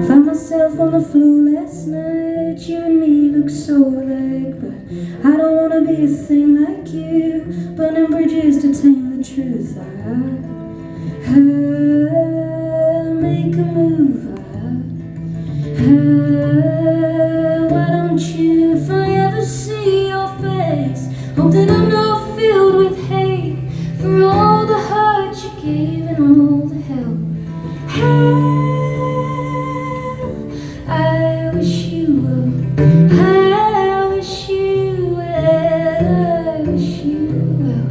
Found myself on the floor last night. You and me look so alike, but I don't wanna be a thing like you, burning bridges to tame the truth. Make a move. Why don't you, if I ever see your face, hope that I'm not filled with hate for all the hurt you gave and all the help. I wish you well. I wish you well. I wish you well.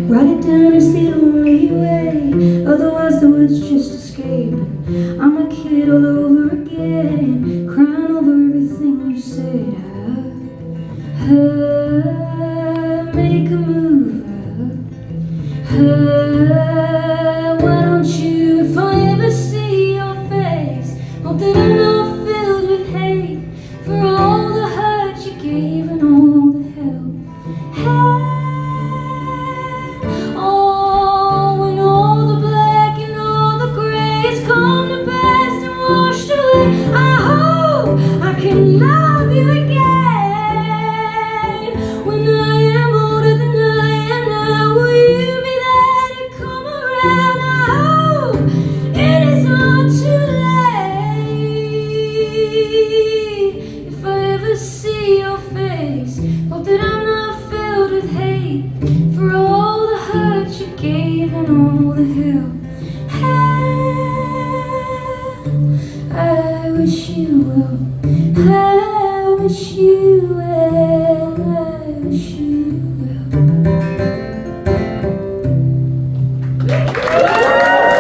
Write it down, it's the only way, otherwise the words just escape. I'm a kid all over again, crying over everything you said.